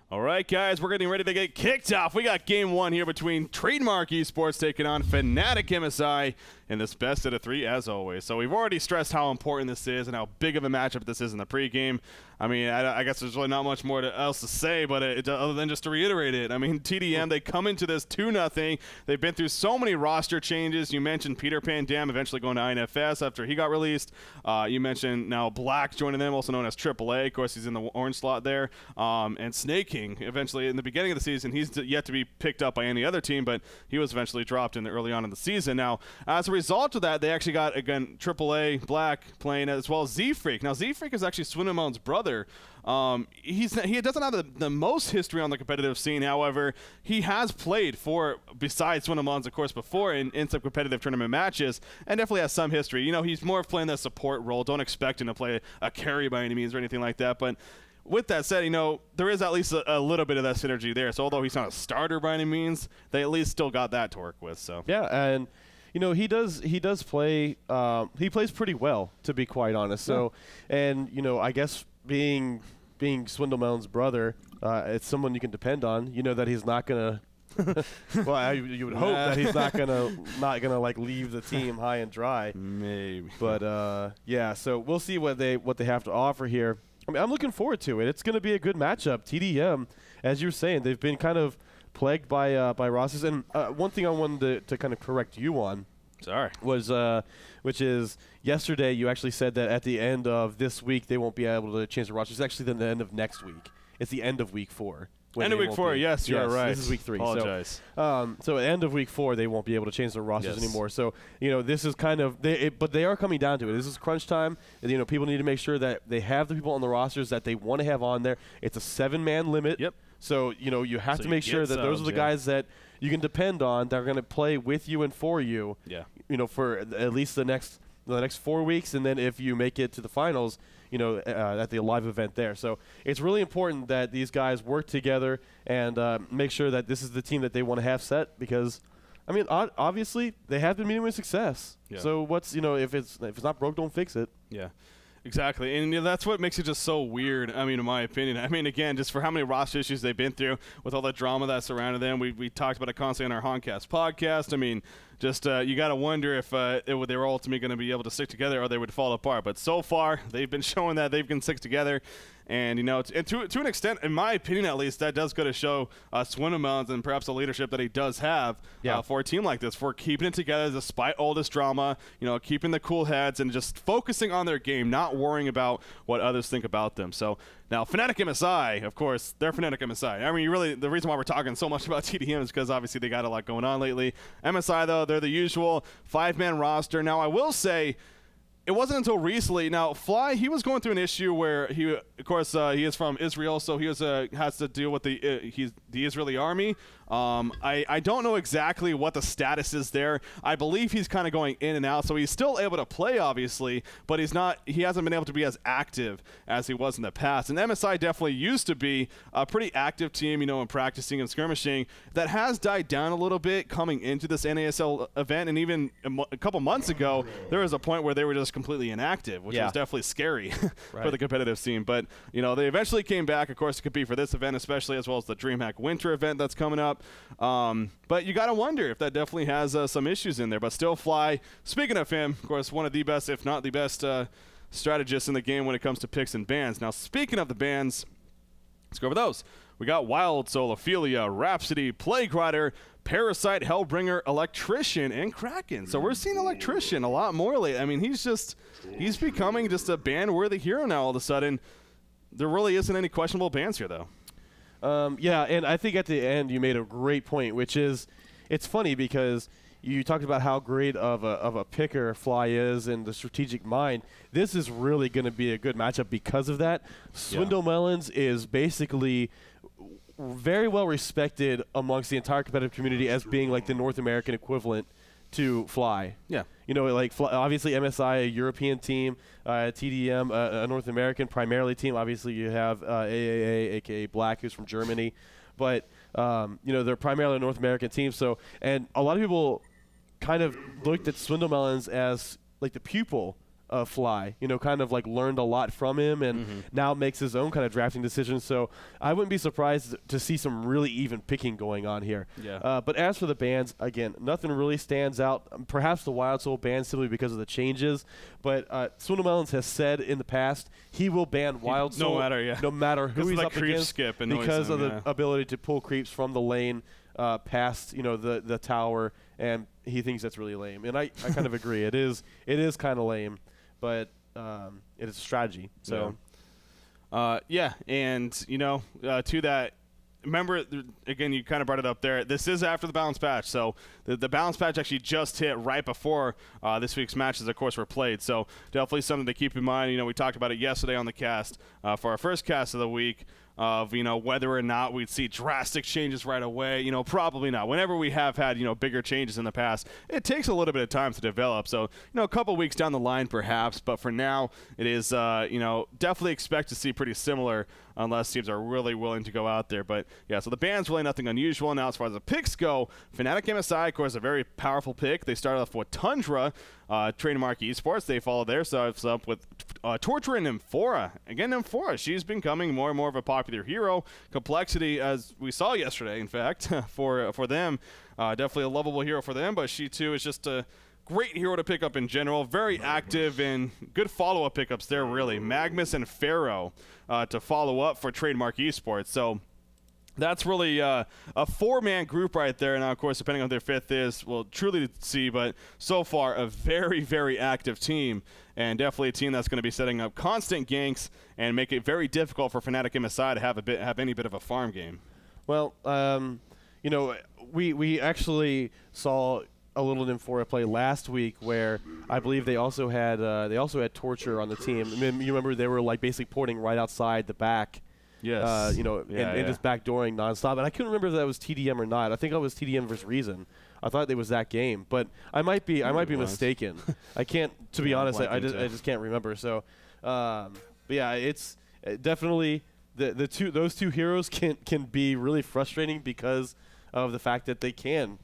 All right, guys, we're getting ready to get kicked off. We got game one here between TradeMark eSports taking on FnaticMSI in this best out of three, as always. So we've already stressed how important this is and how big of a matchup this is in the pregame. I mean, I guess there's really not much more else to say, but other than just to reiterate it. I mean, TDM, they come into this 2-0. They've been through so many roster changes. You mentioned Peter Pan Dam eventually going to INFS after he got released. You mentioned now Black joining them, also known as AAA. Of course, he's in the orange slot there. And Snake King, eventually in the beginning of the season, he's yet to be picked up by any other team, but he was eventually dropped in early on in the season. Now, as a result of that, they actually got, again, AAA Black playing as well as Z-Freak. Now, Z-Freak is actually Swindamone's brother. He doesn't have the most history on the competitive scene. However, he has played for, besides Swindamone's, of course, before in some competitive tournament matches, and definitely has some history. You know, he's more of playing the support role. Don't expect him to play a carry by any means or anything like that. But with that said, you know, there is at least a little bit of that synergy there. So although he's not a starter by any means, they at least still got that to work with. So yeah, and you know, he does play. He plays pretty well, to be quite honest. So, and you know, I guess being Swindamone's brother, it's someone you can depend on. You know that he's not gonna. Well, you would hope that he's not gonna like leave the team high and dry. Maybe. But yeah, so we'll see what they have to offer here. I mean, I'm looking forward to it. It's going to be a good matchup. TDM, as you were saying, they've been kind of plagued by rosters. And one thing I wanted to kind of correct you on, was which is yesterday you actually said that at the end of this week they won't be able to change the rosters. It's actually the end of next week. It's the end of week 4. End of week 4, yes, you're right. This is week 3. Apologize. So at the end of week 4, they won't be able to change their rosters anymore. So, you know, this is kind of but they are coming down to it. This is crunch time. And, you know, people need to make sure that they have the people on the rosters that they want to have on there. It's a 7-man limit. Yep. So, you know, you have to make sure that those are the guys that you can depend on that are going to play with you and for you. Yeah. You know, for at least the next 4 weeks, and then if you make it to the finals, you know, at the live event there. So it's really important that these guys work together and make sure that this is the team that they want to have set, because, I mean, obviously they have been meeting with success. Yeah. So what's, you know, if it's not broke, don't fix it. Yeah. Exactly, and you know, that's what makes it just so weird, I mean, in my opinion. I mean, again, just for how many roster issues they've been through with all the drama that surrounded them. We talked about it constantly on our HoNcast podcast. I mean, just you got to wonder if they were ultimately going to be able to stick together or they would fall apart. But so far, they've been showing that they can stick together. And, you know, to an extent, in my opinion at least, that does go to show Swindamone's and perhaps the leadership that he does have for a team like this, for keeping it together despite all this drama, you know, keeping the cool heads and just focusing on their game, not worrying about what others think about them. So now FnaticMSI, of course, they're FnaticMSI. I mean, really, the reason why we're talking so much about TDM is because obviously they got a lot going on lately. MSI, though, they're the usual 5-man roster. Now, I will say, it wasn't until recently. Now, Fly, he was going through an issue where he, of course, he is from Israel, so he was has to deal with the Israeli army. I don't know exactly what the status is there. I believe he's kind of going in and out, so he's still able to play, obviously, but he hasn't been able to be as active as he was in the past. And MSI definitely used to be a pretty active team, you know, in practicing and skirmishing. That has died down a little bit coming into this NASL event, and even a couple months ago, there was a point where they were just completely inactive, which was definitely scary for the competitive scene. But, you know, they eventually came back, of course, to compete for this event, especially, as well as the DreamHack Winter event that's coming up. But you got to wonder if that definitely has some issues in there. But still, Fly, speaking of him, of course, one of the best, if not the best, strategists in the game when it comes to picks and bans. Now, speaking of the bans, let's go over those. We got Wild Soul, Ophelia, Rhapsody, Plague Rider, Parasite, Hellbringer, Electrician, and Kraken. So we're seeing Electrician a lot more lately. I mean, he's becoming just a ban-worthy hero now all of a sudden. There really isn't any questionable bans here, though. Yeah, and I think at the end you made a great point, which is, it's funny because you talked about how great of a picker Fly is and the strategic mind. This is really going to be a good matchup because of that. Swindamone's is basically very well respected amongst the entire competitive community as being like the North American equivalent to Fly. Yeah. You know, like obviously MSI, a European team, TDM, a North American primarily team. Obviously you have AAA, aka Black, who's from Germany. But, you know, they're primarily a North American team. So, and a lot of people kind of looked at Swindamone's as like the pupil Fly, kind of like learned a lot from him and now makes his own kind of drafting decisions. So I wouldn't be surprised to see some really even picking going on here. Yeah. But as for the bans, again, nothing really stands out. Perhaps the Wild Soul ban simply because of the changes. But Swindlemelons has said in the past he will ban Wild Soul no matter who he's up against skip because of the ability to pull creeps from the lane past the tower, and he thinks that's really lame. And I kind of agree. It is kind of lame. But it is a strategy. So, yeah, and to that, remember again, you kind of brought it up there. This is after the balance patch, so the balance patch actually just hit right before this week's matches, of course, were played. So definitely something to keep in mind. We talked about it yesterday on the cast for our first cast of the week. Of whether or not we'd see drastic changes right away, probably not. Whenever we have had bigger changes in the past, it takes a little bit of time to develop. So a couple weeks down the line perhaps, but for now it is definitely expect to see pretty similar unless teams are really willing to go out there. But yeah, so the ban's really nothing unusual. Now as far as the picks go, FnaticMSI, of course, a very powerful pick. They started off with Tundra, TradeMark eSports. They follow there, so it's up with Torture and Amphora. Again, Amphora, she's becoming more and more of a popular hero. Complexity, as we saw yesterday, in fact, for them, definitely a lovable hero for them. But she too is just a great hero to pick up in general. Very active and good follow-up pickups there, really. Magnus and Pharaoh to follow up for TradeMark eSports. So that's really a four-man group right there. Now, of course, depending on what their fifth is, we'll truly see. But so far, a very, very active team, and definitely a team that's going to be setting up constant ganks and make it very difficult for FnaticMSI to have any bit of a farm game. Well, we actually saw a little Amphora play last week where I believe they also had Torture on the team. I mean, you remember they were like basically porting right outside the back. Yes. And just backdooring nonstop. And I couldn't remember if that was TDM or not. I think it was TDM versus Reason. I thought it was that game, but I might be mistaken. I can't, to be honest. I just can't remember. So, but yeah, it's definitely those two heroes can be really frustrating because of the fact that they can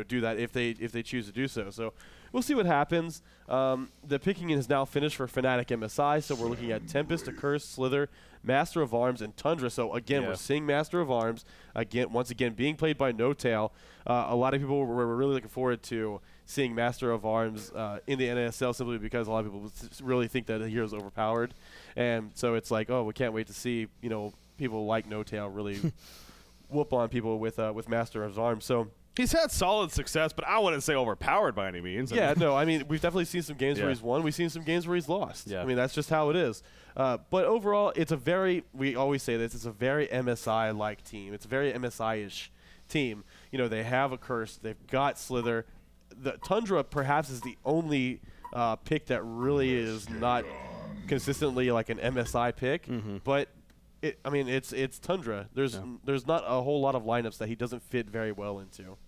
do that if they choose to do so. So we'll see what happens. The picking is now finished for FnaticMSI, so we're looking at Tempest, Accursed, Slither, Master of Arms, and Tundra. So again, we're seeing Master of Arms once again being played by No Tail. A lot of people were really looking forward to seeing Master of Arms in the NASL simply because a lot of people really think that the hero's overpowered, and so it's like, oh, we can't wait to see people like No Tail really whoop on people with Master of Arms. So he's had solid success, but I wouldn't say overpowered by any means. I mean, we've definitely seen some games where he's won. We've seen some games where he's lost. Yeah. I mean, that's just how it is. But overall, we always say this, it's a very MSI-like team. It's a very MSI-ish team. They have Accursed. They've got Slither. The Tundra perhaps is the only pick that really is not consistently like an MSI pick. But it's Tundra. There's not a whole lot of lineups that he doesn't fit very well into.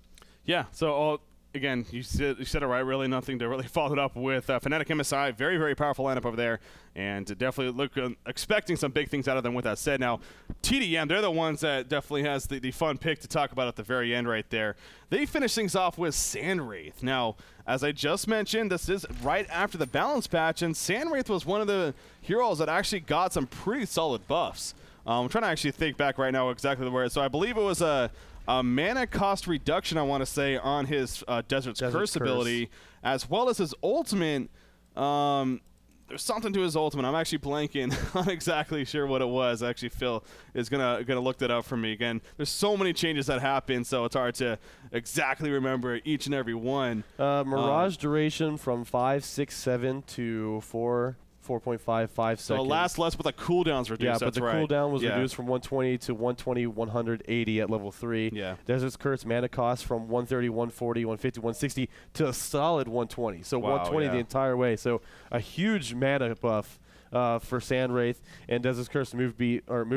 Yeah. So again, you said it right. Really, nothing to really follow it up with. FnaticMSI, very, very powerful lineup over there, and definitely expecting some big things out of them. With that said, now TDM, they're the ones that definitely has the fun pick to talk about at the very end right there. They finish things off with Sandwraith. Now, as I just mentioned, this is right after the balance patch, and Sandwraith was one of the heroes that actually got some pretty solid buffs. I'm trying to actually think back right now exactly where. So I believe it was a mana cost reduction, I want to say, on his Desert's Curse ability, as well as his ultimate. There's something to his ultimate. I'm actually blanking. I'm not exactly sure what it was. Actually, Phil is gonna look that up for me. Again, there's so many changes that happen, so it's hard to exactly remember each and every one. Mirage duration from 5.67 to 4.55 seconds. So it lasts less, but the cooldown's reduced. Yeah, but the cooldown was reduced from 120 to 120, 180 at level 3. Yeah. Desert's Curse mana cost from 130, 140, 150, 160 to a solid 120. So 120 the entire way. So a huge mana buff for Sandwraith, and Desert's Curse move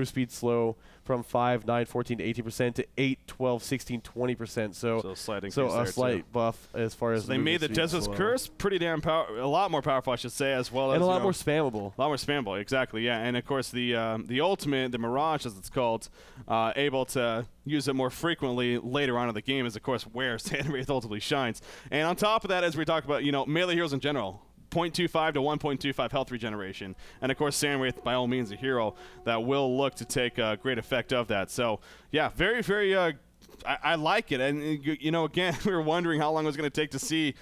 speed slow from 5, 9, 14 to 18% to 8, 12, 16, 20%. So a slight buff as far as they made the Desert's Curse pretty damn a lot more powerful, I should say, as well as a lot more spammable. A lot more spammable, exactly, yeah. And of course the ultimate, the Mirage as it's called, able to use it more frequently later on in the game is of course where Sandwraith ultimately shines. And on top of that, as we talk about, melee heroes in general, 0.25 to 1.25 health regeneration. And, of course, Sandwraith, by all means, a hero that will look to take great effect of that. So, yeah, very, very I like it. And, you know, again, we were wondering how long it was going to take to see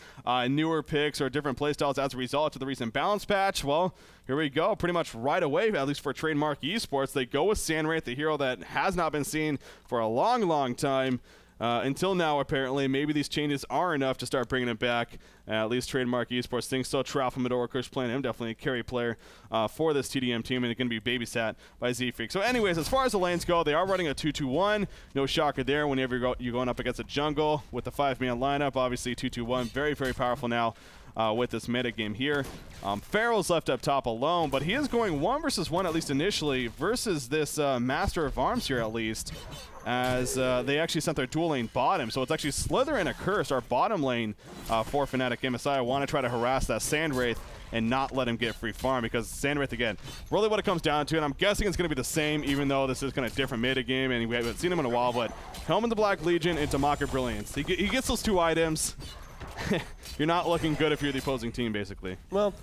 newer picks or different playstyles as a result of the recent balance patch. Well, here we go. Pretty much right away, at least for TradeMark eSports, they go with Sandwraith, the hero that has not been seen for a long, long time. Until now, apparently, maybe these changes are enough to start bringing it back. At least TradeMark eSports thinks so. Tralfa Medora, of course, playing him, definitely a carry player for this TDM team, and it's going to be babysat by Z-Freak. So anyways, as far as the lanes go, they are running a 2-2-1. No shocker there whenever you're going up against a jungle with the 5-man lineup. Obviously, 2-2-1, very, very powerful now. With this meta game here. Pharaoh's left up top alone, but he is going 1 versus 1, at least initially, versus this Master of Arms here, at least, as they actually sent their dual lane bottom. So it's actually Slither and Accursed, our bottom lane for FnaticMSI. I want to try to harass that Sandwraith and not let him get free farm, because Sandwraith, again, really what it comes down to, and I'm guessing it's going to be the same, even though this is kind of different meta game, and we haven't seen him in a while, but Helm in the Black Legion into Mocker Brilliance. He gets those 2 items. You're not looking good if you're the opposing team, basically. Well,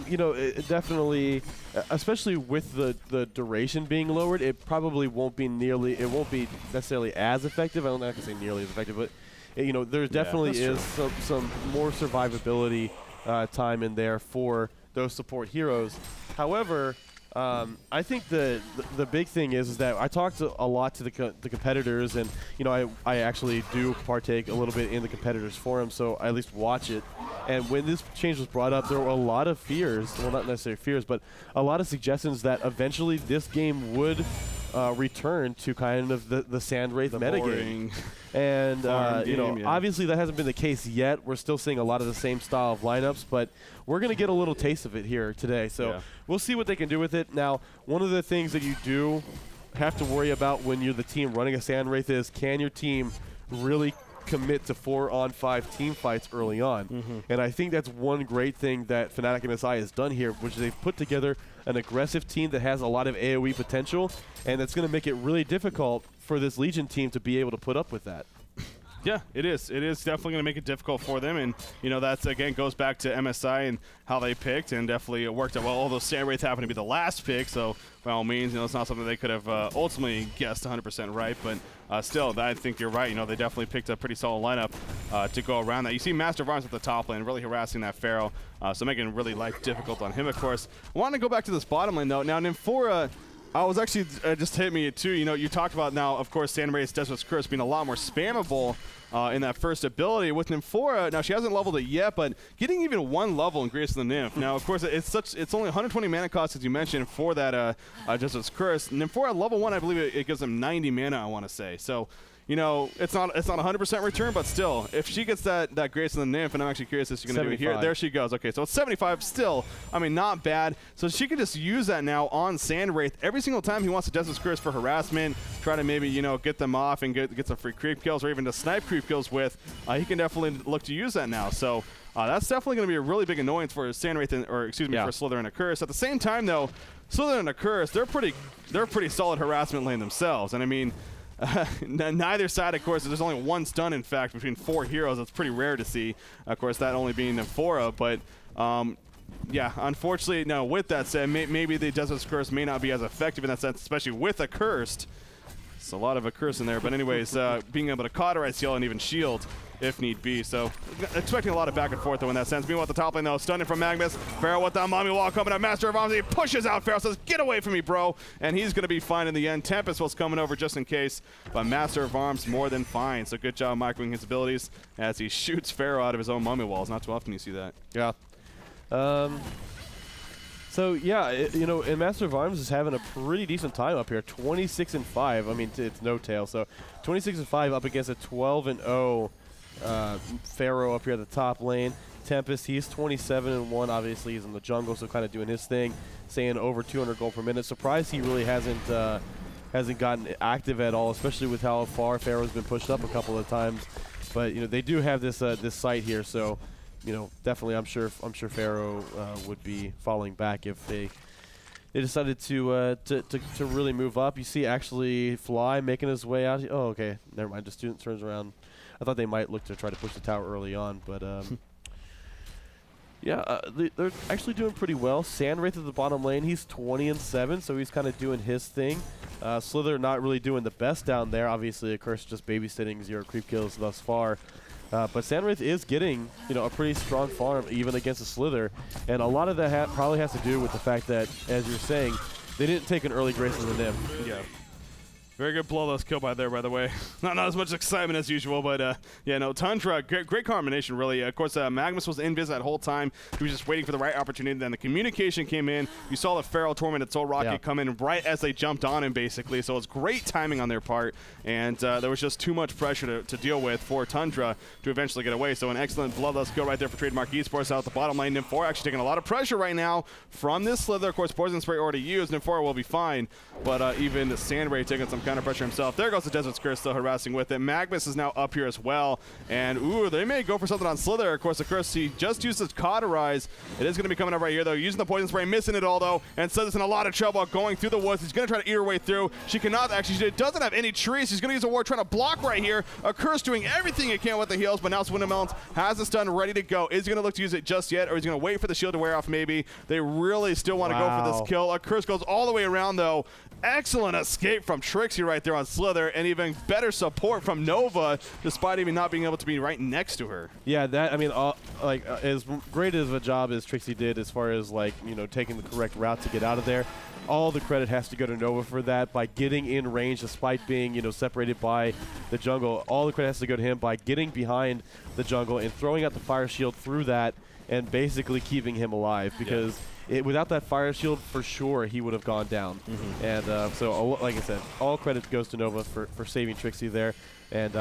you know, it definitely, especially with the duration being lowered, it probably won't be necessarily as effective. I don't know if I can say nearly as effective, but you know, there definitely is some more survivability time in there for those support heroes. However, I think the big thing is that I talked a lot to the competitors, and you know, I actually do partake a little bit in the competitors forum, so I at least watch it. And when this change was brought up, there were a lot of fears, well, not necessarily fears, but a lot of suggestions that eventually this game would return to kind of the Sandwraith metagame. And you know, obviously that hasn't been the case yet. We're still seeing a lot of the same style of lineups, but we're going to get a little taste of it here today. So we'll see what they can do with it. Now, one of the things that you do have to worry about when you're the team running a Sandwraith is, can your team really commit to 4-on-5 team fights early on? And I think that's one great thing that FnaticMSI has done here, which is they've put together an aggressive team that has a lot of AoE potential, and that's going to make it really difficult for this Legion team to be able to put up with that. Yeah, it is. It is definitely going to make it difficult for them, and you know, that's again goes back to MSI and how they picked, and definitely it worked out well. Although Sandwraith happened to be the last pick, so by all means, you know, it's not something they could have ultimately guessed 100% right, but still, I think you're right. You know, they definitely picked a pretty solid lineup to go around that. You see Master of Arms at the top lane, really harassing that Pharaoh, so making really life difficult on him, of course. I want to go back to this bottom lane though. Now, Nymphora, I was actually just hit me too. You know, you talked about now, of course, Sandwraith's Desperate Curse being a lot more spammable in that first ability. With Nymphora, now she hasn't leveled it yet, but getting even 1 level in Grace of the Nymph. Now, of course, it's only 120 mana cost, as you mentioned, for that Desperate Curse. Nymphora level 1, I believe it gives them 90 mana, I want to say. So, you know, it's not 100% return, but still, if she gets that Grace of the Nymph, and I'm actually curious if she's going to do it here. There she goes. Okay, so it's 75 still. I mean, not bad. So she can just use that now on Sandwraith every single time he wants to Desperate Curse for harassment, try to maybe, you know, get them off and get some free creep kills, or even to snipe creep kills with. He can definitely look to use that now. So that's definitely going to be a really big annoyance for Sandwraith, or excuse me, for Slither and Accursed. At the same time, though, Slither and Accursed, they're pretty solid harassment lane themselves. And I mean, neither side, of course, there's only 1 stun, in fact, between 4 heroes. That's pretty rare to see. Of course, that only being Nymphora. But, yeah, unfortunately, no, with that said, maybe the Desert Curse may not be as effective in that sense, especially with Accursed. It's a lot of Accursed in there. But anyways, being able to cauterize heal and even shield if need be. So expecting a lot of back and forth though in that sense. Meanwhile, at the top lane though, stunning from Magnus. Pharaoh with that mommy wall coming up. Master of Arms, he pushes out Pharaoh, says, get away from me, bro. And he's going to be fine in the end. Tempest was coming over just in case, but Master of Arms more than fine. So good job microing his abilities as he shoots Pharaoh out of his own mummy walls. Not too often you see that. Yeah. So yeah, you know, and Master of Arms is having a pretty decent time up here, 26-5. I mean, it's no tail, so 26-5 up against a 12-0 Pharaoh up here at the top lane. Tempest, he's 27-1. Obviously, he's in the jungle, so kind of doing his thing, saying over 200 gold per minute. Surprised he really hasn't gotten active at all, especially with how far Pharaoh's been pushed up a couple of times. But you know, they do have this this site here, so. You know, definitely, I'm sure Pharaoh would be falling back if they decided to really move up. You see, actually, Fly making his way out. Oh, okay, never mind. The student turns around. I thought they might look to try to push the tower early on, but Yeah, they're actually doing pretty well. Sandwraith at the bottom lane, he's 20-7, so he's kind of doing his thing. Slither not really doing the best down there. Obviously, of course, just babysitting 0 creep kills thus far. But Sandwraith is getting, a pretty strong farm even against a Slither, and a lot of that probably has to do with the fact that, as you're saying, they didn't take an early Grace of the Nymph. Yeah. Very good bloodlust kill by there, by the way. not as much excitement as usual, but yeah, no, Tundra, great combination, really. Of course, Magnus was invis that whole time. He was just waiting for the right opportunity. Then the communication came in. You saw the Feral Tormented Soul Rocket come in right as they jumped on him, basically. So it was great timing on their part, and there was just too much pressure to deal with for Tundra to eventually get away. So an excellent bloodlust kill right there for TradeMark eSports out at the bottom lane. Nymph4 actually taking a lot of pressure right now from this Slither. Of course, Poison Spray already used. Nymph4 will be fine, but even the Sandray taking some kind of pressure himself. There goes the Desert Skirt, still harassing with it. Magnus is now up here as well, and ooh, they may go for something on Slither. Of course, he just used his Cauterize. It is going to be coming up right here, though. Using the Poison Spray, missing it all, though, and Slither's in a lot of trouble going through the woods. He's going to try to eat her way through. She cannot, actually. She doesn't have any trees. She's going to use a ward trying to block right here. A Curse doing everything he can with the heals, but now Swindlemelons has the stun ready to go. Is he going to look to use it just yet, or is he going to wait for the shield to wear off maybe? They really still want to go for this kill. A Curse goes all the way around, though. Excellent escape from Trixie right there on Slither, and even better support from Nova, despite even not being able to be right next to her. Yeah, that, I mean, as great as a job as Trixie did as far as, taking the correct route to get out of there, all the credit has to go to Nova for that by getting in range despite being, separated by the jungle. All the credit has to go to him by getting behind the jungle and throwing out the fire shield through that and basically keeping him alive, because without that fire shield, for sure, he would have gone down. And so, like I said, all credit goes to Nova for saving Trixie there and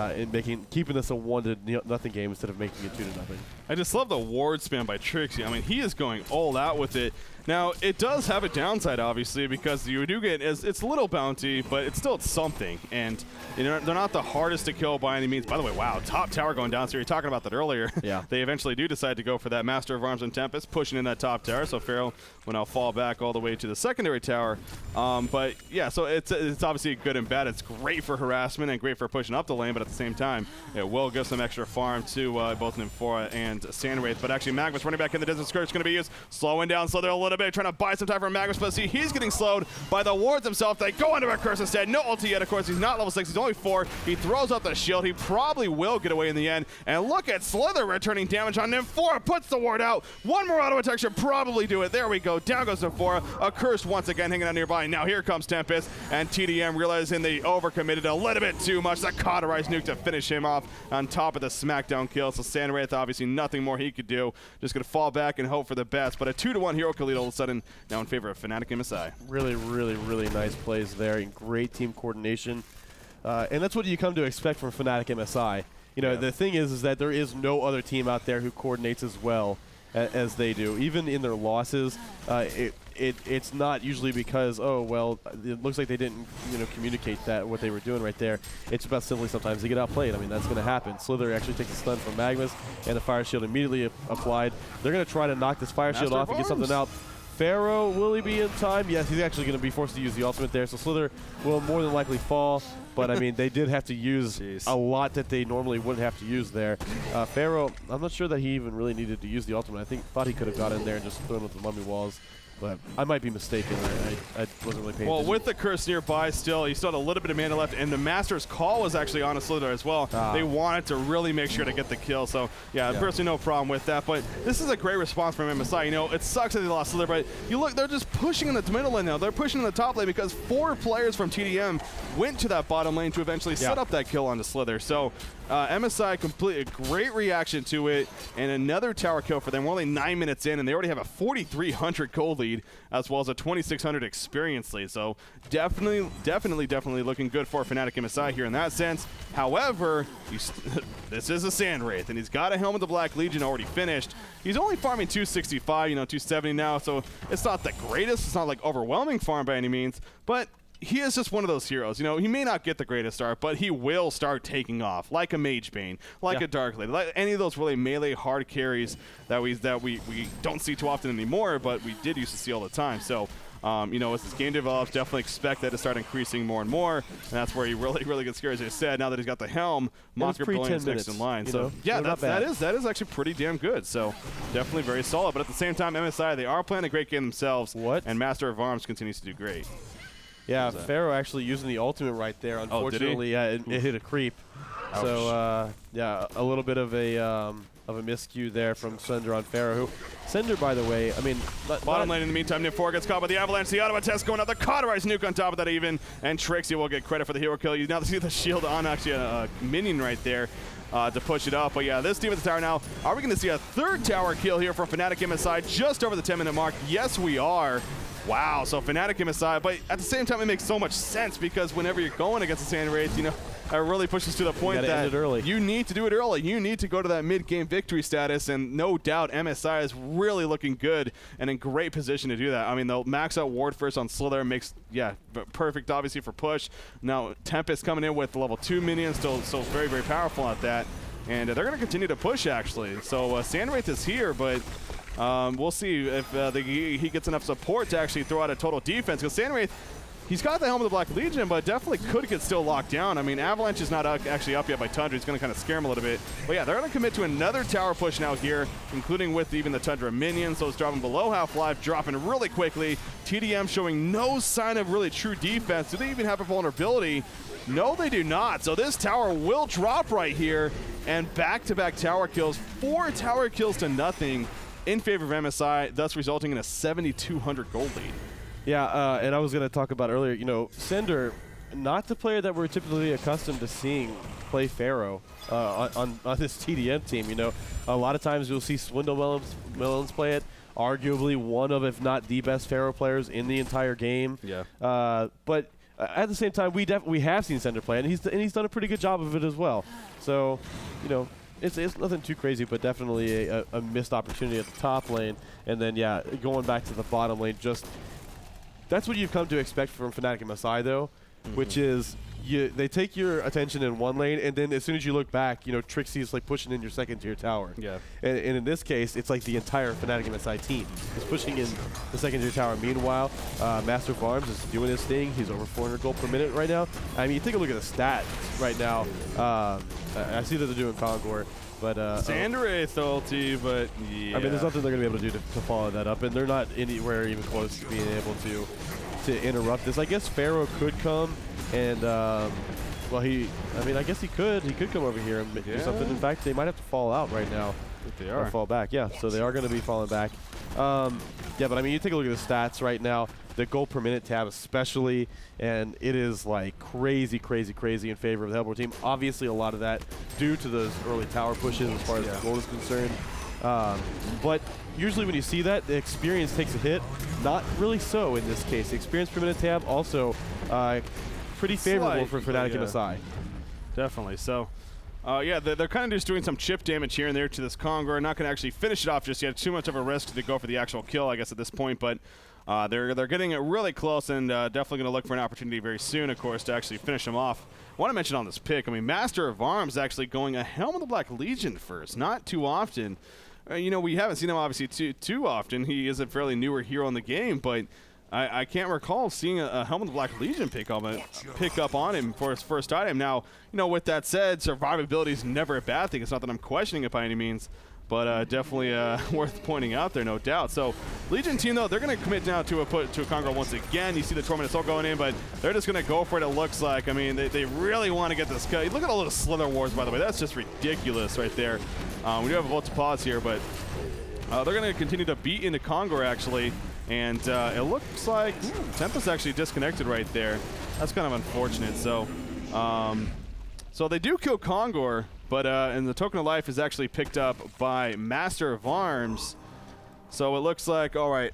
keeping this a 1-0 game instead of making it 2-0. I just love the ward spam by Trixie. I mean, he is going all out with it. Now, it does have a downside, obviously, because you do get, it's a little bounty, but it's still something. And they're not the hardest to kill by any means. By the way, wow, top tower going down. So you were talking about that earlier. Yeah. They eventually do decide to go for that Master of Arms and Tempest, pushing in that top tower. So Pharaoh will now fall back all the way to the secondary tower. But yeah, so it's obviously good and bad. It's great for harassment and great for pushing up the lane, but at the same time, it will give some extra farm to both Nymph4 and Sandwraith. But actually, Magnus running back in the Desert Skirt is going to be used, slowing down Slither a little bit, trying to buy some time for Magnus, but see, he's getting slowed by the wards himself. They go into a Curse instead. No ulti yet, of course. He's not level 6. He's only 4. He throws up the shield. He probably will get away in the end. And look at Slither returning damage on Nymph4. Puts the ward out. One more auto attack should probably do it. There we go. Down goes Nymph4. A Curse once again hanging out nearby. Now here comes Tempest, and TDM realizing they overcommitted a little bit too much. That Cauterize nuke to finish him off on top of the smackdown kill. So Sandwraith, obviously nothing more he could do. Just going to fall back and hope for the best. But a 2-1 hero kill lead all of a sudden now in favor of FnaticMSI. Really, really, really nice plays there and great team coordination. And that's what you come to expect from FnaticMSI. The thing is that there is no other team out there who coordinates as well as they do. Even in their losses, it's not usually because, oh, well, it looks like they didn't, communicate what they were doing right there. It's about simply sometimes they get outplayed. I mean, that's going to happen. Slither actually takes a stun from Magnus, and the fire shield immediately applied. They're going to try to knock this fire shield off and get something out. Pharaoh, will he be in time? Yes, he's actually going to be forced to use the ultimate there, so Slither will more than likely fall. But, I mean, they did have to use a lot that they normally wouldn't have to use there. Pharaoh, I'm not sure that he even really needed to use the ultimate. Thought he could have got in there and just thrown with the mummy walls. But I might be mistaken. I wasn't really paying attention. Well, with the Curse nearby still, he still had a little bit of mana left, and the Master's Call was actually on a Slither as well. They wanted to really make sure to get the kill. So, yeah, personally no problem with that. But this is a great response from MSI. It sucks that they lost Slither, but you look, they're just pushing in the middle lane now. They're pushing in the top lane because 4 players from TDM went to that bottom lane to eventually set up that kill onto Slither. So, MSI completely a great reaction to it, and another tower kill for them. We're only 9 minutes in, and they already have a 4,300 gold lead as well as a 2,600 experience lead. So definitely looking good for FnaticMSI here in that sense. However, this is a Sandwraith, and he's got a Helm of the Black Legion already finished. He's only farming 265, 270 now, so it's not the greatest. It's not like overwhelming farm by any means, but he is just one of those heroes. He may not get the greatest start, but he will start taking off, like a Mage Bane, like a Dark Lady, like any of those really melee hard carries that we don't see too often anymore, but we did used to see all the time. So you know, as this game develops, definitely expect that to start increasing more and more. And that's where he really gets scared, as I said. Now that he's got the helm, Mocker Brilliant's next in line. So yeah, that is actually pretty damn good. So definitely very solid. But at the same time, MSI, they are playing a great game themselves. And Master of Arms continues to do great. Yeah, Pharaoh actually using the ultimate right there. Unfortunately, it hit a creep. Ouch. So yeah, a little bit of a miscue there from Sender on Pharaoh. Who Sender, by the way, I mean, bottom lane in the meantime, Newerth gets caught by the Avalanche. The auto test going out. The cauterized nuke on top of that even, and Trixie will get credit for the hero kill. You now see the shield on actually a minion right there. To push it up. But yeah, this team at the tower now, are we going to see a third tower kill here from FnaticMSI just over the 10-minute mark? Yes, we are. Wow, so FnaticMSI, but at the same time, it makes so much sense because whenever you're going against the Sand Wraith, you know, it really pushes to the point that you need to do it early. You need to go to that mid-game victory status, and no doubt MSI is really looking good and in great position to do that. I mean, they'll max out Ward first on Slither, makes, yeah, perfect obviously for push. Now, Tempest coming in with level 2 minions, still very, very powerful at that. And they're going to continue to push, actually. So Sand Wraith is here, but we'll see if he gets enough support to actually throw out a total defense. Because Sand Wraith, he's got the Helm of the Black Legion, but definitely could get still locked down. I mean, Avalanche is not actually up yet by Tundra. He's going to kind of scare him a little bit. But yeah, they're going to commit to another tower push now here, including with even the Tundra minions. So it's dropping below half-life, dropping really quickly. TDM showing no sign of really true defense. Do they even have a vulnerability? No, they do not. So this tower will drop right here. And back-to-back tower kills, 4 tower kills to nothing in favor of MSI, thus resulting in a 7,200 gold lead. Yeah, and I was going to talk about earlier, you know, Sender, not the player that we're typically accustomed to seeing play Pharaoh on this TDM team. You know, a lot of times you'll see Swindle Melons play it, arguably one of, if not the best Pharaoh players in the entire game. Yeah. But at the same time, we have seen Sender play, and he's done a pretty good job of it as well. So, you know, it's nothing too crazy, but definitely a missed opportunity at the top lane. And then, yeah, going back to the bottom lane, just that's what you've come to expect from FnaticMSI, though, which is they take your attention in one lane, and then as soon as you look back, you know, Trixie is like pushing in your second-tier tower. Yeah. And in this case, it's like the entire FnaticMSI team is pushing in the second-tier tower. Meanwhile, Master of Arms is doing his thing. He's over 400 gold per minute right now. I mean, you take a look at the stats right now. I see that they're doing Kongor. But Sand Wraith ulti, but yeah. I mean, there's nothing they're going to be able to do to follow that up, and they're not anywhere even close to being able to interrupt this. I guess Pharaoh could come, and well, I guess he could come over here and do something. In fact, they might have to fall out right now. If they are. Or fall back, yeah. So they are going to be falling back. Yeah, but I mean, you take a look at the stats right now. The gold per minute tab especially, and it is like crazy in favor of the Hellboy team. Obviously, a lot of that due to those early tower pushes as far as the gold is concerned. But usually when you see that, the experience takes a hit. Not really so in this case. The experience per minute tab also pretty favorable for FnaticMSI. Definitely. So, yeah, they're kind of just doing some chip damage here and there to this Kongor. Not going to actually finish it off just yet. Too much of a risk to go for the actual kill, I guess, at this point. But they're getting it really close, and definitely going to look for an opportunity very soon, of course, to actually finish them off. I want to mention on this pick, I mean, Master of Arms actually going a Helm of the Black Legion first. Not too often. You know, we haven't seen him obviously too often. He is a fairly newer hero in the game, but I can't recall seeing a Helm of the Black Legion pick up on him for his first item. Now, you know, with that said, survivability is never a bad thing. It's not that I'm questioning it by any means, but definitely worth pointing out there, no doubt. So Legion team, though, they're going to commit now to a Kongor once again. You see the Torment Assault going in, but they're just going to go for it, it looks like. I mean, they really want to get this cut. Look at all those Slither Wars, by the way. That's just ridiculous right there. We do have a vote to pause here, but they're going to continue to beat into Kongor, actually. And it looks like Tempest actually disconnected right there. That's kind of unfortunate. So, so they do kill Kongor, but and the Token of Life is actually picked up by Master of Arms. So it looks like, all right.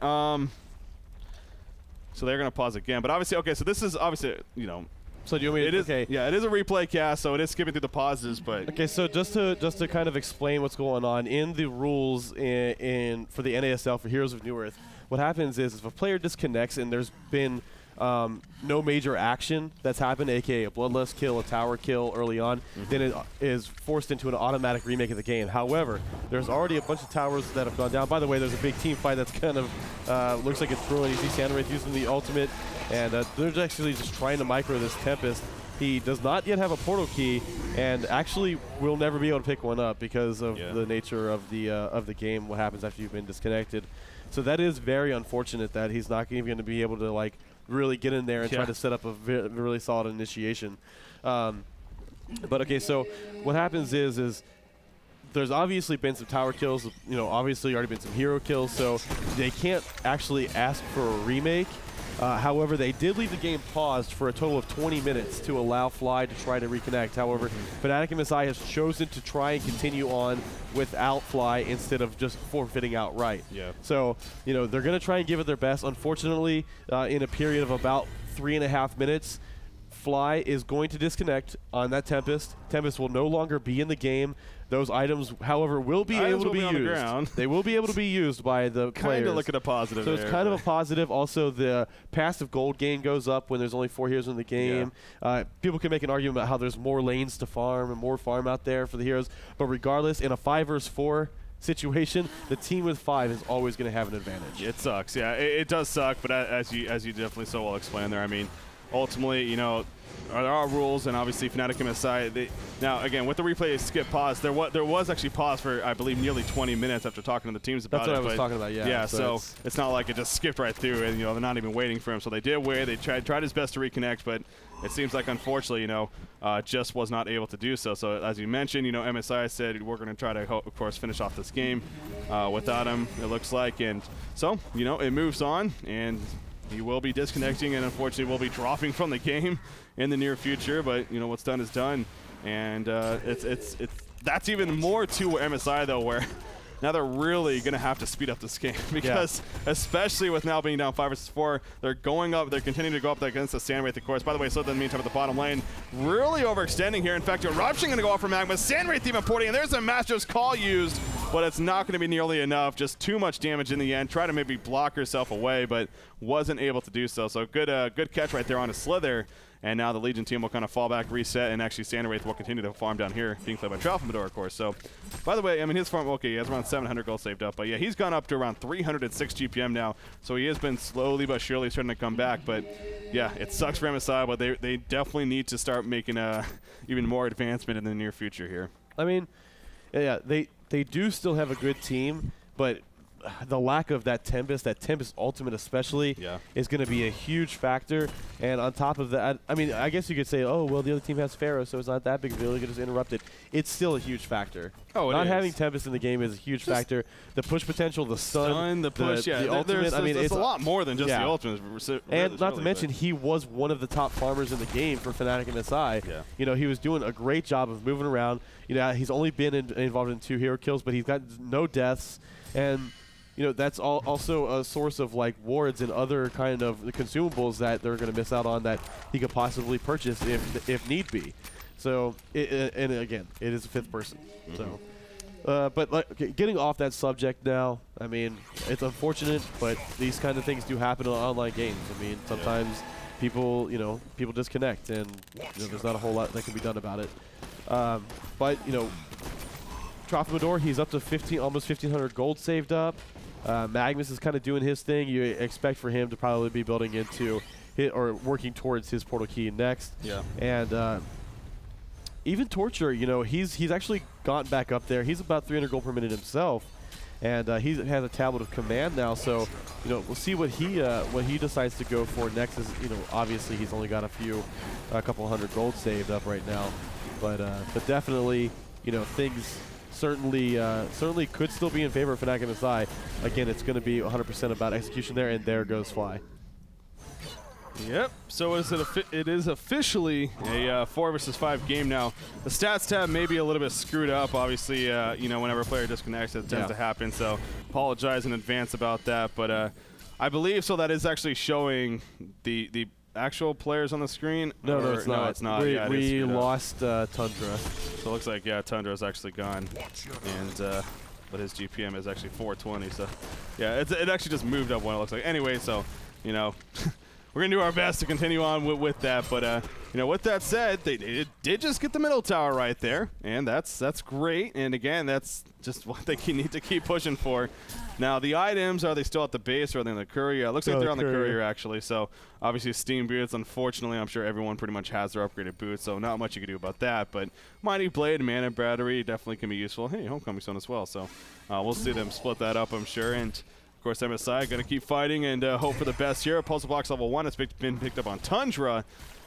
So they're going to pause again. But obviously, okay, so this is obviously, you know. So do you want me to, okay. Yeah, it is a replay cast, so it is skipping through the pauses, but. Okay, so just to kind of explain what's going on, in the rules for the NASL for Heroes of Newerth, what happens is if a player disconnects and there's been no major action that's happened, aka a bloodlust kill, a tower kill early on, then it is forced into an automatic remake of the game. However, there's already a bunch of towers that have gone down. By the way, there's a big team fight that's kind of looks like it's brewing. You see Sandwraith using the ultimate, and they're actually just trying to micro this Tempest. He does not yet have a portal key, and actually will never be able to pick one up because of the nature of the game, what happens after you've been disconnected. So that is very unfortunate that he's not even going to be able to like really get in there and try to set up a really solid initiation. But okay, so what happens is there's obviously been some tower kills, obviously already been some hero kills, so they can't actually ask for a remake. However, they did leave the game paused for a total of 20 minutes to allow Fly to try to reconnect. However, FnaticMSI has chosen to try and continue on without Fly instead of just forfeiting outright. Yeah. So, they're going to try and give it their best. Unfortunately, in a period of about 3.5 minutes, Fly is going to disconnect on that Tempest. Tempest will no longer be in the game. Those items, however, will be able to be used. They will be able to be used by the players. Kind of look at a positive So it's kind of a positive. Also, the passive gold gain goes up when there's only 4 heroes in the game. People can make an argument about how there's more lanes to farm and more farm out there for the heroes. But regardless, in a 5 versus 4 situation, the team with 5 is always going to have an advantage. It sucks. Yeah, it does suck. But as you definitely so well explained there, I mean, ultimately, there are rules, and obviously FnaticMSI. Now, again, with the replay skip pause, there was actually pause for, I believe, nearly 20 minutes after talking to the teams about it. That's what I was talking about, yeah. Yeah, so it's not like it just skipped right through, and they're not even waiting for him. So they did wait. They tried his best to reconnect, but it seems like, unfortunately, just was not able to do so. So as you mentioned, MSI said we're going to try to, of course, finish off this game without him. It looks like, and so it moves on, and he will be disconnecting, and unfortunately will be dropping from the game in the near future. But what's done is done, and that's even more to MSI though, where now they're really going to have to speed up this game because especially with now being down 5 versus 4, they're going up. They're continuing to go up against the Sandwraith, of course. By the way, so in the meantime at the bottom lane, really overextending here. In fact, Eruption going to go off for Magma. Sandwraith even porting, and there's a Master's Call used, but it's not going to be nearly enough. Just too much damage in the end. Try to maybe block herself away, but wasn't able to do so. So good catch right there on a Slither. And now the Legion team will kind of fall back, reset, and actually Sandwraith will continue to farm down here, being played by Tralfamador, of course. So, by the way, I mean, his farm, okay, he has around 700 gold saved up. But, yeah, he's gone up to around 306 GPM now. So he has been slowly but surely starting to come back. But, yeah, it sucks for MSI, but they definitely need to start making even more advancement in the near future here. I mean, yeah, they do still have a good team, but the lack of that Tempest ultimate especially, is going to be a huge factor. And on top of that, I mean, I guess you could say, oh, well, the other team has Pharaoh, so it's not that big of a deal. You can just interrupt it. It's still a huge factor. Oh, not having Tempest in the game is a huge factor. The push potential, the stun, the push, the ultimate. I mean, it's a lot more than just the ultimate. And not to mention, he was one of the top farmers in the game for FnaticMSI. He was doing a great job of moving around. He's only been involved in 2 hero kills, but he's got no deaths. And that's also a source of like wards and other kind of consumables that they're going to miss out on that he could possibly purchase if need be. So, and again, it is a 5th person. So, but like, getting off that subject now, I mean, it's unfortunate, but these kind of things do happen in online games. I mean, sometimes people disconnect, and there's not a whole lot that can be done about it. But Tralfamador, he's up to almost 1,500 gold saved up. Magnus is kind of doing his thing. You expect for him to probably be building into or working towards his portal key next. And even Torture, he's actually gotten back up there. He's about 300 gold per minute himself, and he has a tablet of command now. So we'll see what he decides to go for next. Is obviously he's only got a couple hundred gold saved up right now, but definitely things certainly could still be in favor of FnaticMSI. Again, it's going to be 100% about execution there, and there goes Fly. Yep. So it is officially a 4 versus 5 game now. The stats tab may be a little bit screwed up. Obviously, whenever a player disconnects, it tends to happen. So apologize in advance about that. But I believe so that is actually showing the actual players on the screen. No, it's not. No, it's not. We lost Tundra. So it looks like, Tundra is actually gone. And but his GPM is actually 420. So, yeah, it actually just moved up one, it looks like. Anyway, so, we're gonna do our best to continue on with that. But you know, with that said, they did just get the middle tower right there, and that's great. And again, that's just what they need to keep pushing for. Now, the items, are they still at the base or are they on the courier? It looks like they're on the courier, actually. So, obviously, Steam boots, unfortunately, I'm sure everyone pretty much has their upgraded boots, so not much you can do about that. But Mighty Blade and Mana Battery definitely can be useful. Hey, Homecoming Stone as well. So, we'll see them split that up, I'm sure. And, of course, MSI going to keep fighting and hope for the best here. Puzzle Box level 1 has been picked up on Tundra.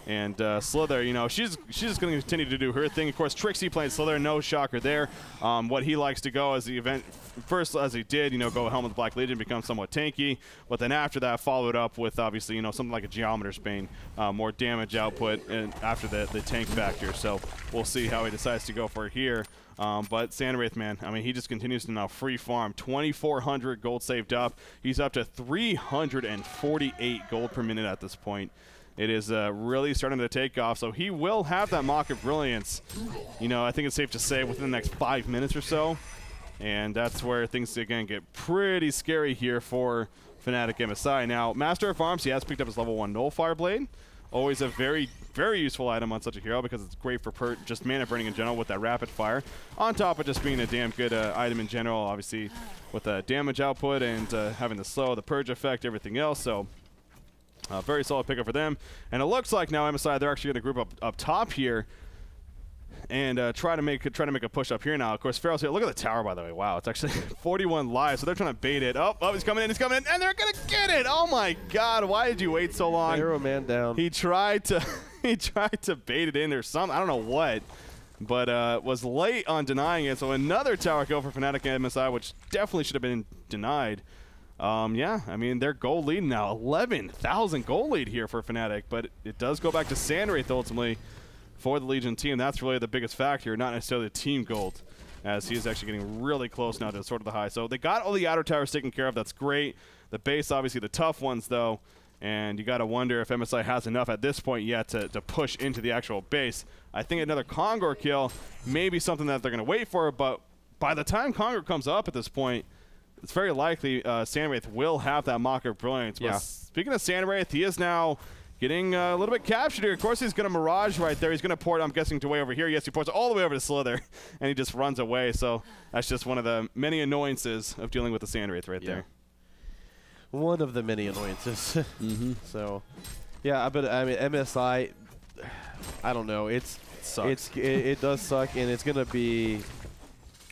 And Slither, you know, she's just going to continue to do her thing. Of course, Trixie playing Slither, no shocker there. What he likes to go as the event, first as he did, you know, go Helm of the Black Legion, become somewhat tanky. But then after that, followed up with, obviously, you know, something like a Geometer's Bane, more damage output and after the tank factor. So we'll see how he decides to go for here. But Sandwraith, man, I mean, he just continues to now free farm. 2,400 gold saved up. He's up to 348 gold per minute at this point. It is really starting to take off, so he will have that Mock of Brilliance. You know, I think it's safe to say within the next 5 minutes or so. And that's where things, again, get pretty scary here for FnaticMSI. Now, Master of Arms, he has picked up his level 1 Nullfire Blade. Always a very, very useful item on such a hero because it's great for just mana burning in general with that rapid fire. On top of just being a damn good item in general, obviously, with the damage output and having the slow, the purge effect, everything else. So, very solid pickup for them. And it looks like now MSI, they're actually going to group up top here and try to make a push up here now. Of course, Pharaoh's here. Look at the tower, by the way. Wow, it's actually 41 lives, so they're trying to bait it. Oh, he's coming in, and they're going to get it. Oh, my God. Why did you wait so long? Arrow man down. He tried to bait it in or something. I don't know what, but was late on denying it. So another tower kill for FnaticMSI, which definitely should have been denied. Yeah, I mean, they're gold lead now. 11,000 gold lead here for Fnatic, but it does go back to Sandwraith ultimately for the Legion team. That's really the biggest factor, not necessarily the team gold, as he is actually getting really close now to sort of the high. So they got all the outer towers taken care of. That's great. The base, obviously, the tough ones, though, and you got to wonder if MSI has enough at this point yet to push into the actual base. I think another Kongor kill may be something that they're going to wait for, but by the time Kongor comes up at this point, it's very likely Sandwraith will have that Mock of Brilliance. Yeah. But speaking of Sandwraith, he is now getting a little bit captured here. Of course, he's going to Mirage right there. He's going to port, I'm guessing, to way over here. Yes, he ports all the way over to Slither, and he just runs away. So that's just one of the many annoyances of dealing with the Sandwraith right there. One of the many annoyances. So, yeah, but I mean, MSI, I don't know. It does suck, and it's going to be...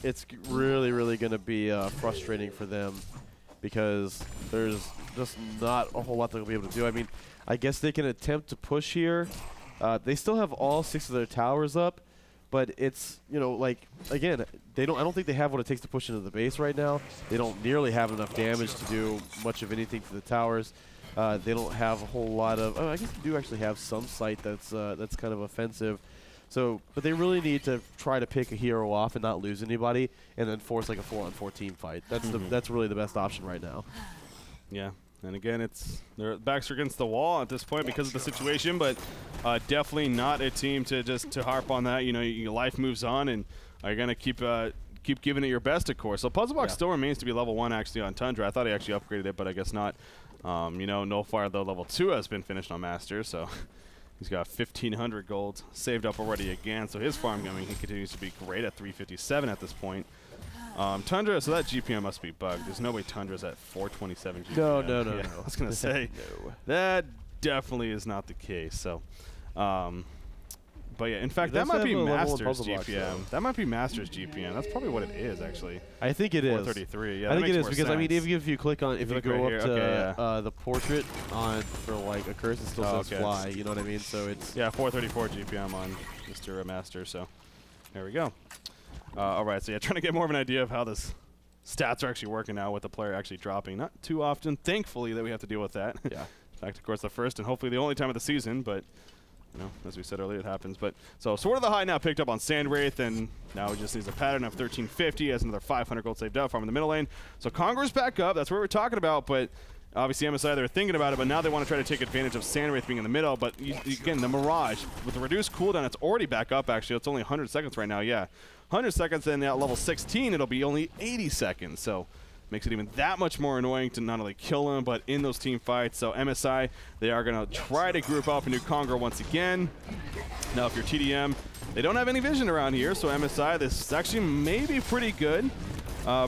It's really, really going to be frustrating for them because there's just not a whole lot they'll be able to do. I mean, I guess they can attempt to push here. They still have all 6 of their towers up, but it's, you know, like, again, I don't think they have what it takes to push into the base right now. They don't nearly have enough damage to do much of anything to the towers. They don't have a whole lot of... I guess they do actually have some sight that's kind of offensive. So, but they really need to try to pick a hero off and not lose anybody, and then force like a 4-on-4 team fight. That's that's really the best option right now. Yeah, and again, their backs are against the wall at this point because of the situation, but definitely not a team to just harp on that. You know, your life moves on, and you're gonna keep giving it your best, of course. So Puzzle Box still remains to be level 1 actually on Tundra. I thought he actually upgraded it, but I guess not. You know, Nullfire though level 2 has been finished on Master, so. He's got 1,500 gold saved up already again, so his farm, I mean, he continues to be great at 357 at this point. Tundra, so that GPM must be bugged. There's no way Tundra's at 427 GPM. No. I was going to say, no. That definitely is not the case. So, but yeah, in fact, that might be Master's GPM. That might be Master's GPM. That's probably what it is, actually. I think it is. 433. Yeah, I think it is because sense. I mean, if you click on, if you go right up to the portrait on for like a curse, it still says fly. You know what I mean? So it's 434 GPM on Mr. Master. So there we go. All right, so yeah, trying to get more of an idea of how this stats are actually working now with the player actually dropping. Not too often, thankfully, that we have to deal with that. Yeah. In fact, of course, the first and hopefully the only time of the season, but. You know, as we said earlier, it happens. But so Sword of the High now picked up on Sandwraith, and now he just needs a pattern of 1350 as another 500 gold saved up from in the middle lane. So Kongor's back up. That's what we're talking about. But obviously MSI, they're thinking about it, but now they want to try to take advantage of Sandwraith being in the middle. But again, the Mirage with the reduced cooldown, it's already back up. Actually, it's only 100 seconds right now. Yeah, 100 seconds, and at level 16, it'll be only 80 seconds. So makes it even that much more annoying to not only kill him, but in those team fights. So MSI, they are going to try to group up into Congo once again. Now, if you're TDM, they don't have any vision around here, so MSI, this is actually maybe pretty good.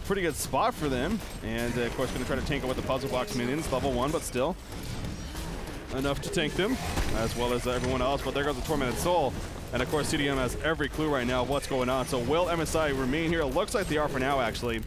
Pretty good spot for them. And, of course, going to try to tank it with the puzzle box minions, level 1, but still enough to tank them, as well as everyone else. But there goes the Tormented Soul. And, of course, TDM has every clue right now what's going on. So will MSI remain here? It looks like they are for now, actually.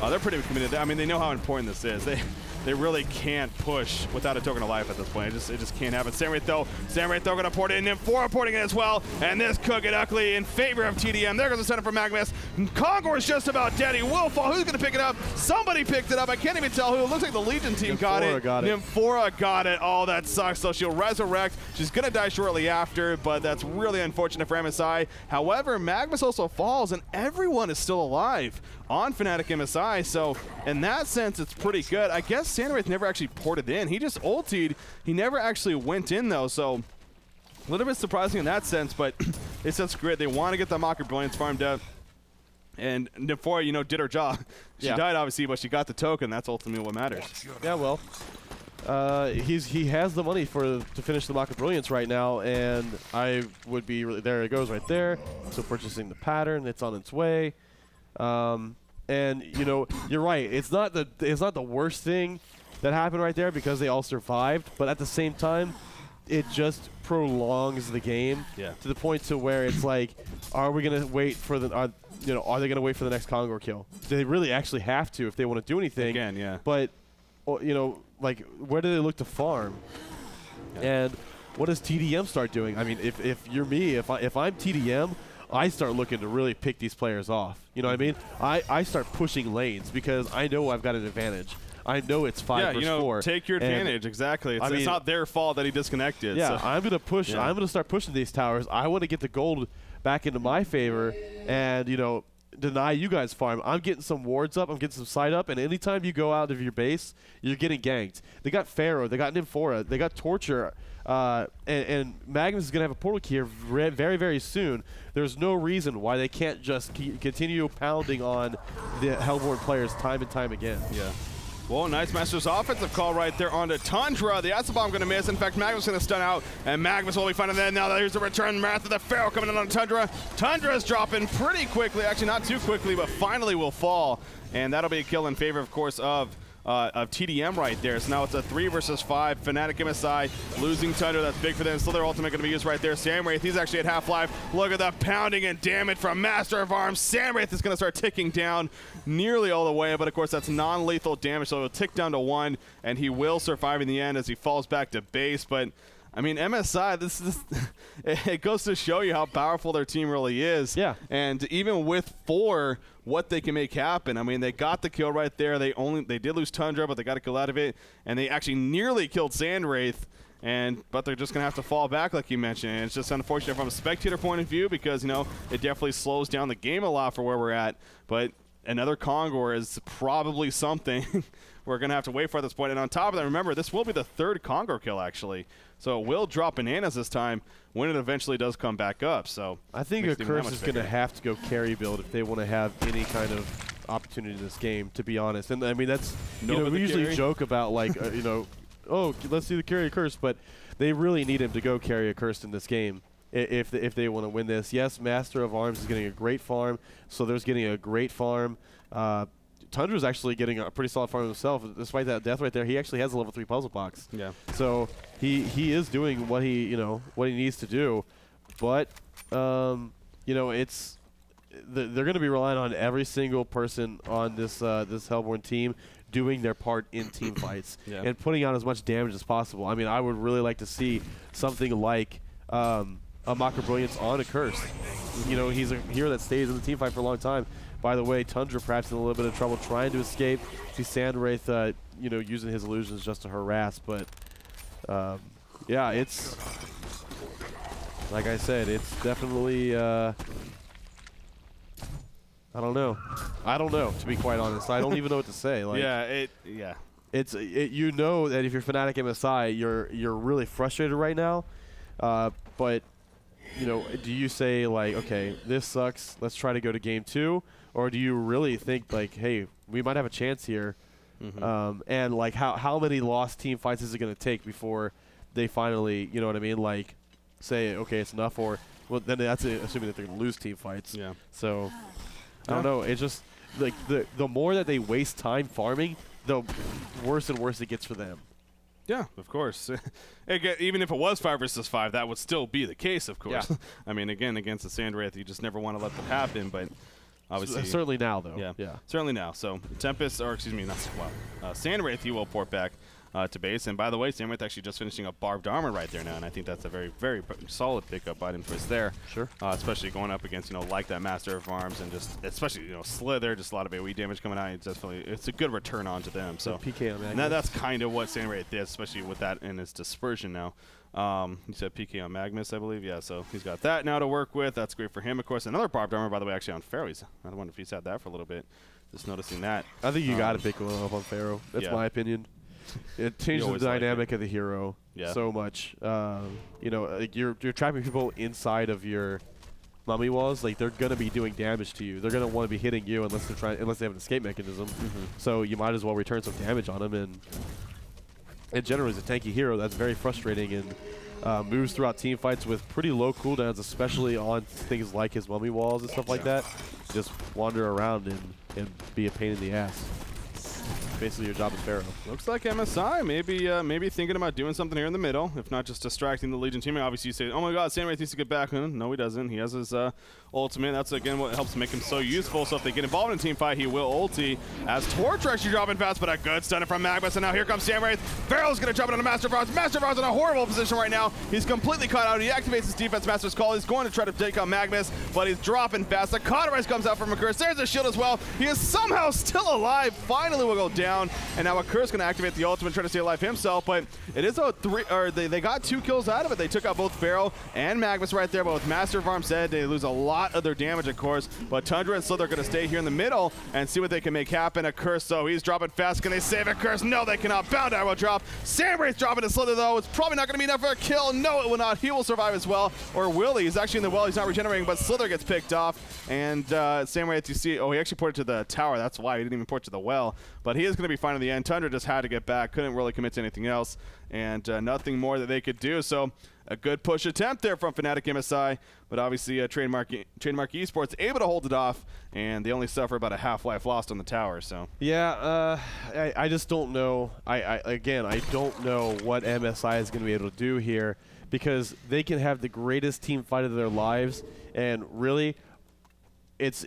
They're pretty committed. I mean, they know how important this is. They really can't push without a token of life at this point. It just can't happen. Samwraith, though. Samwraith, though, going to port it in. Nymphora porting it as well. And this could get ugly in favor of TDM. There goes the center for Magnus. Kongor is just about dead. He will fall. Who's going to pick it up? Somebody picked it up. I can't even tell who. It looks like the Legion team got it. Nymphora got it. Oh, that sucks. So she'll resurrect. She's going to die shortly after, but that's really unfortunate for MSI. However, Magnus also falls, and everyone is still alive on FnaticMSI, so in that sense, it's pretty good. I guess Samwraith never actually ported in. He just ultied. He never actually went in, though, so a little bit surprising in that sense, but it's just great. They want to get the Mocker Brilliance farmed up, and Nymphora, you know, did her job. She died, obviously, but she got the token. That's ultimately what matters. Yeah, well, he has the money to finish the Mocker Brilliance right now, and I would be really, there it goes right there. So purchasing the pattern, it's on its way. And you know, you're right. It's not the worst thing that happened right there because they all survived. But at the same time, it just prolongs the game to the point to where it's like, are we gonna wait for the? Are they gonna wait for the next Congo kill? They really actually have to if they want to do anything. Again, yeah. But you know, like, where do they look to farm? And what does TDM start doing? I mean, if you're me, if I'm TDM, I start looking to really pick these players off. You know what I mean? I start pushing lanes because I know I've got an advantage. I know it's 5 versus 4. Take your advantage. Exactly. It's not their fault that he disconnected. Yeah, so. I'm going to push. I'm going to start pushing these towers. I want to get the gold back into my favor and, you know, deny you guys farm. I'm getting some wards up. I'm getting some side up. And anytime you go out of your base, you're getting ganked. They got Pharaoh. They got Nymphora. They got Torture. And Magnus is going to have a portal key here very, very soon. There's no reason why they can't just continue pounding on the Hellborn players time and time again. Yeah. Well, nice Master's offensive call right there onto Tundra. The Acid Bomb going to miss. In fact, Magnus going to stun out, and Magnus will be finding that. Now there's a return. Wrath of the Pharaoh coming in on Tundra. Tundra's dropping pretty quickly. Actually, not too quickly, but finally will fall. And that'll be a kill in favor, of course, of TDM right there. So now it's a 3 versus 5. FnaticMSI losing Tundra. That's big for them. Still their ultimate going to be used right there. Samwraith, he's actually at half-life. Look at the pounding and damage from Master of Arms. Samwraith is going to start ticking down nearly all the way, but of course that's non-lethal damage, so it'll tick down to 1, and he will survive in the end as he falls back to base. But I mean, MSI, this is it goes to show you how powerful their team really is. Yeah. And even with 4, what they can make happen. I mean, they got the kill right there. They did lose Tundra, but they got a kill out of it, and they actually nearly killed Sandwraith. But they're just going to have to fall back, like you mentioned. And it's just unfortunate from a spectator point of view because, you know, it definitely slows down the game a lot for where we're at. But another Kongor is probably something we're going to have to wait for at this point. And on top of that, remember, this will be the 3rd Kongor kill, actually. So it will drop bananas this time when it eventually does come back up. So I think a Curse is going to have to go carry build if they want to have any kind of opportunity in this game, to be honest. And I mean, that's, you know, we usually joke about, like, you know, oh, let's see the carry a Curse, but they really need him to go carry a Curse in this game if they want to win this. Yes, Master of Arms is getting a great farm, so there's getting a great farm. Tundra's actually getting a pretty solid farm himself. Despite that death right there, he actually has a level 3 puzzle box. Yeah. So he is doing what he needs to do, but you know, it's they're going to be relying on every single person on this this Hellborn team doing their part in team fights and putting out as much damage as possible. I mean, I would really like to see something like a Mocker Brilliance on a Curse. You know, he's a hero that stays in the team fight for a long time. By the way, Tundra perhaps in a little bit of trouble trying to escape. See Sandwraith, you know, using his illusions just to harass. But yeah, it's like I said, it's definitely. I don't know. To be quite honest, I don't even know what to say. Like, it's you know that if you're FnaticMSI, you're really frustrated right now, but you know, do you say like, okay, this sucks, let's try to go to game 2, or do you really think like, hey, we might have a chance here, and like how many lost team fights is it going to take before they finally, you know what I mean, like say, okay, it's enough, or well, then that's assuming that they're going to lose team fights. Yeah. So I don't know. It's just like the more that they waste time farming, the worse and worse it gets for them. Yeah, of course. Even if it was 5 versus 5, that would still be the case, of course. Yeah. I mean, again, against the Sandwraith, you just never want to let that happen, but obviously. Certainly now, though. Yeah, certainly now. So Tempest, or excuse me, not Sandwraith, he will port back to base. And by the way, Sandwraith actually just finishing up Barbed Armor right there now, and I think that's a very, very solid pickup item for us there. Sure. Especially going up against, you know, like that Master of Arms, and just especially, you know, Slither, just a lot of AoE damage coming out. It's a good return on to them. So PK on and that's kind of what Sandwraith is, especially with that in his dispersion now. He said PK on Magnus, I believe. Yeah, so he's got that now to work with. That's great for him, of course. Another Barbed Armor, by the way, actually on Pharaoh. I wonder if he's had that for a little bit. Just noticing that. I think you got to pick one up on Pharaoh. That's my opinion. It changes the dynamic of the hero so much. You know, like you're trapping people inside of your mummy walls. Like they're gonna be doing damage to you. They're gonna want to be hitting you unless they have an escape mechanism. So you might as well return some damage on them. And it generally is a tanky hero that's very frustrating and moves throughout team fights with pretty low cooldowns, especially on things like his mummy walls and stuff like that. Just wander around and be a pain in the ass. Basically your job is Pharaoh. Looks like MSI maybe thinking about doing something here in the middle, if not just distracting the Legion team. Obviously you say, oh my god, Sandwraith needs to get back. No, he doesn't. He has his ultimate. That's again what helps make him so useful. So if they get involved in a team fight, he will ulti. As Torch actually dropping fast, but a good stunner from Magnus. And now here comes Sandwraith. Pharaoh's gonna drop it on a Master of Arms. Master of Arms in a horrible position right now. He's completely caught out. He activates his defense Master's Call. He's going to try to take out Magnus, but he's dropping fast. The Cauterize comes out from a curse. There's a shield as well. He is somehow still alive. Finally will go down. And now Curse going to activate the ultimate, try to stay alive himself, but it is a they got 2 kills out of it. They took out both Pharaoh and Magnus right there, but with Master of Arms dead, they lose a lot of their damage, of course. But Tundra and Slither are going to stay here in the middle and see what they can make happen. A Curse, so he's dropping fast. Can they save a Curse? No, they cannot. Bound Arrow drop. Sandwraith dropping to Slither, though. It's probably not going to be enough for a kill. No, it will not. He will survive as well. Or will he? He's actually in the well. He's not regenerating, but Slither gets picked off. And Sandwraith, you see, he actually ported to the tower. That's why he didn't even port to the well. But he is going to be fine in the end. Tundra just had to get back. Couldn't really commit to anything else, and nothing more that they could do. So a good push attempt there from FnaticMSI, but obviously TradeMark eSports able to hold it off, and they only suffer about a half-life lost on the tower. So yeah, I just don't know. Again, I don't know what MSI is going to be able to do here, because they can have the greatest team fight of their lives, and really it's